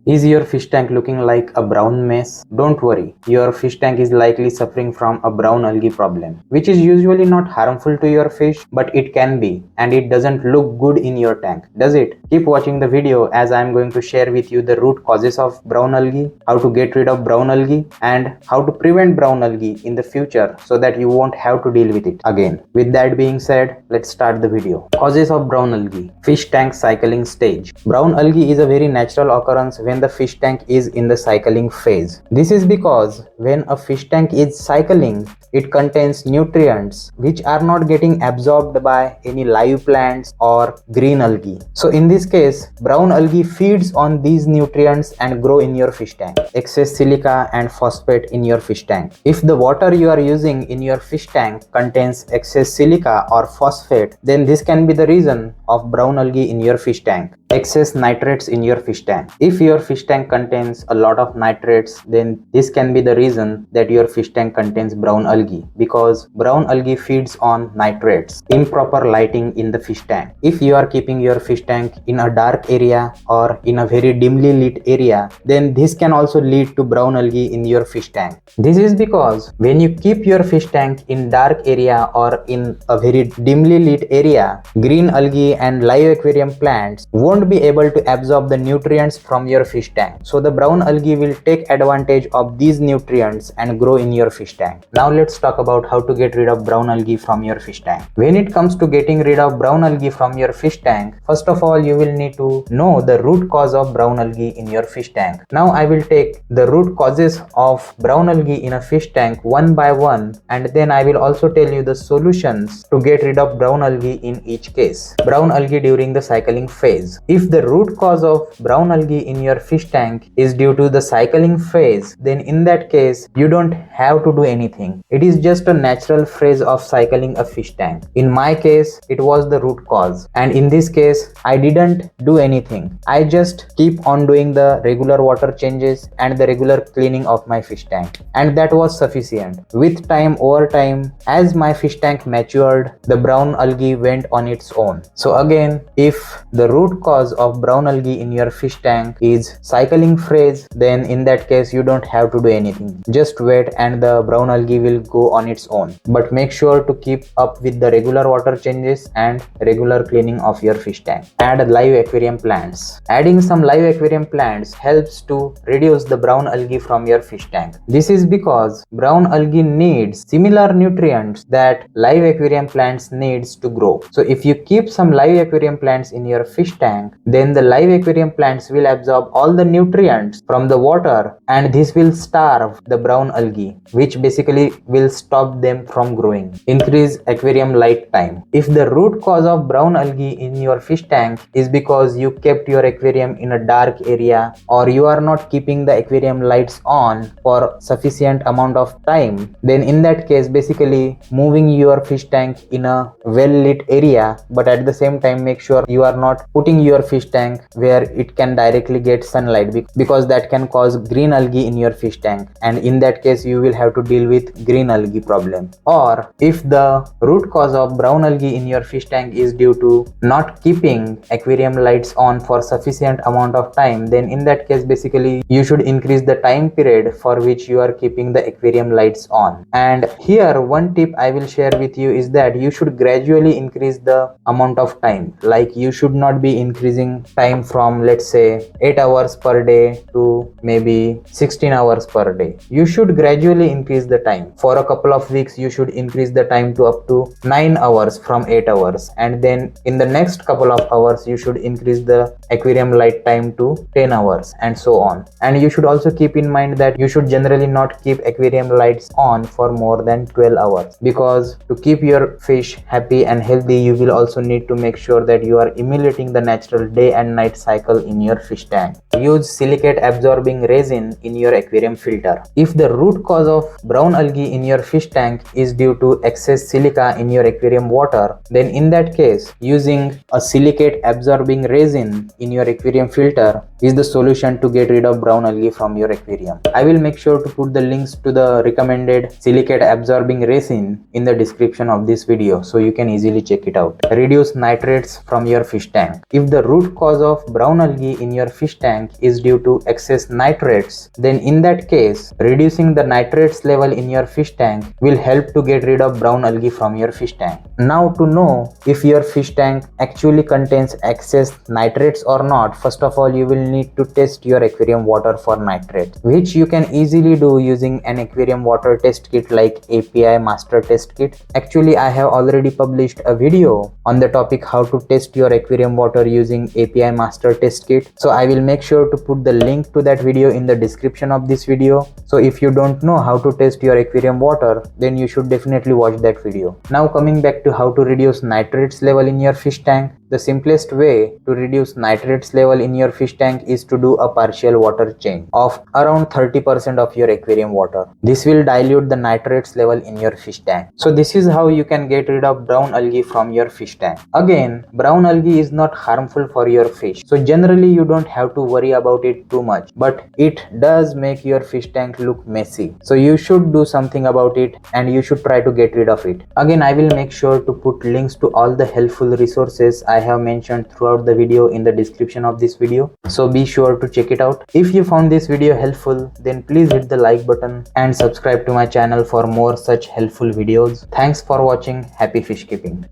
Is your fish tank looking like a brown mess? Don't worry, your fish tank is likely suffering from a brown algae problem, which is usually not harmful to your fish, but it can be, and it doesn't look good in your tank, does it? Keep watching the video as I am going to share with you the root causes of brown algae, how to get rid of brown algae, and how to prevent brown algae in the future so that you won't have to deal with it again. With that being said, let's start the video. Causes of brown algae. Fish tank cycling stage. Brown algae is a very natural occurrence when the fish tank is in the cycling phase. This is because when a fish tank is cycling, it contains nutrients which are not getting absorbed by any live plants or green algae. So in this case, brown algae feeds on these nutrients and grow in your fish tank. Excess silica and phosphate in your fish tank. If the water you are using in your fish tank contains excess silica or phosphate, then this can be the reason of brown algae in your fish tank. Excess nitrates in your fish tank. If your fish tank contains a lot of nitrates, then this can be the reason that your fish tank contains brown algae, because brown algae feeds on nitrates. Improper lighting in the fish tank. If you are keeping your fish tank in a dark area or in a very dimly lit area, then this can also lead to brown algae in your fish tank. This is because when you keep your fish tank in dark area or in a very dimly lit area, green algae and live aquarium plants won't be able to absorb the nutrients from your fish tank. So the brown algae will take advantage of these nutrients and grow in your fish tank. Now let's talk about how to get rid of brown algae from your fish tank. When it comes to getting rid of brown algae from your fish tank, first of all you will need to know the root cause of brown algae in your fish tank. Now I will take the root causes of brown algae in a fish tank one by one, and then I will also tell you the solutions to get rid of brown algae in each case. Brown algae during the cycling phase. If the root cause of brown algae in your fish tank is due to the cycling phase, then in that case you don't have to do anything. It is just a natural phase of cycling a fish tank. In my case, it was the root cause, and in this case I didn't do anything. I just keep on doing the regular water changes and the regular cleaning of my fish tank, and that was sufficient. With time, over time, as my fish tank matured, the brown algae went on its own. So again, if the root cause of brown algae in your fish tank is cycling phase, then in that case you don't have to do anything. Just wait and the brown algae will go on its own. But make sure to keep up with the regular water changes and regular cleaning of your fish tank. Add live aquarium plants. Adding some live aquarium plants helps to reduce the brown algae from your fish tank. This is because brown algae needs similar nutrients that live aquarium plants needs to grow. So if you keep some live aquarium plants in your fish tank, then the live aquarium plants will absorb all the nutrients from the water, and this will starve the brown algae, which basically will stop them from growing. Increase aquarium light time. If the root cause of brown algae in your fish tank is because you kept your aquarium in a dark area, or you are not keeping the aquarium lights on for sufficient amount of time, then in that case basically moving your fish tank in a well lit area, but at the same time make sure you are not putting your fish tank where it can directly get sunlight, because that can cause green algae in your fish tank, and in that case you will have to deal with green algae problem. Or if the root cause of brown algae in your fish tank is due to not keeping aquarium lights on for sufficient amount of time, then in that case basically you should increase the time period for which you are keeping the aquarium lights on. And here one tip I will share with you is that you should gradually increase the amount of time. Like you should not be increasing time from, let's say, 8 hours per day to maybe 16 hours per day. You should gradually increase the time. For a couple of weeks you should increase the time to up to 9 hours from 8 hours, and then in the next couple of hours you should increase the aquarium light time to 10 hours, and so on. And you should also keep in mind that you should generally not keep aquarium lights on for more than 12 hours, because to keep your fish happy and healthy you will also need to make sure that you are emulating the natural day and night cycle in your fish tank. Use silicate absorbing resin in your aquarium filter. If the root cause of brown algae in your fish tank is due to excess silica in your aquarium water, then in that case using a silicate absorbing resin in your aquarium filter is the solution to get rid of brown algae from your aquarium. I will make sure to put the links to the recommended silicate absorbing resin in the description of this video so you can easily check it out. Reduce nitrates from your fish tank. If the the root cause of brown algae in your fish tank is due to excess nitrates, then in that case, reducing the nitrates level in your fish tank will help to get rid of brown algae from your fish tank. Now, to know if your fish tank actually contains excess nitrates or not, first of all you will need to test your aquarium water for nitrates, which you can easily do using an aquarium water test kit like API master test kit. Actually, I have already published a video on the topic how to test your aquarium water using API master test kit, so I will make sure to put the link to that video in the description of this video. So if you don't know how to test your aquarium water, then you should definitely watch that video. Now coming back to how to reduce nitrates level in your fish tank, the simplest way to reduce nitrates level in your fish tank is to do a partial water change of around 30% of your aquarium water. This will dilute the nitrates level in your fish tank. So this is how you can get rid of brown algae from your fish tank. Again, brown algae is not harmful for your fish, so generally you don't have to worry about it too much, but it does make your fish tank look messy. So you should do something about it and you should try to get rid of it. Again, I will make sure to put links to all the helpful resources I have mentioned throughout the video in the description of this video, so be sure to check it out. If you found this video helpful, then please hit the like button and subscribe to my channel for more such helpful videos. Thanks for watching. Happy fish keeping.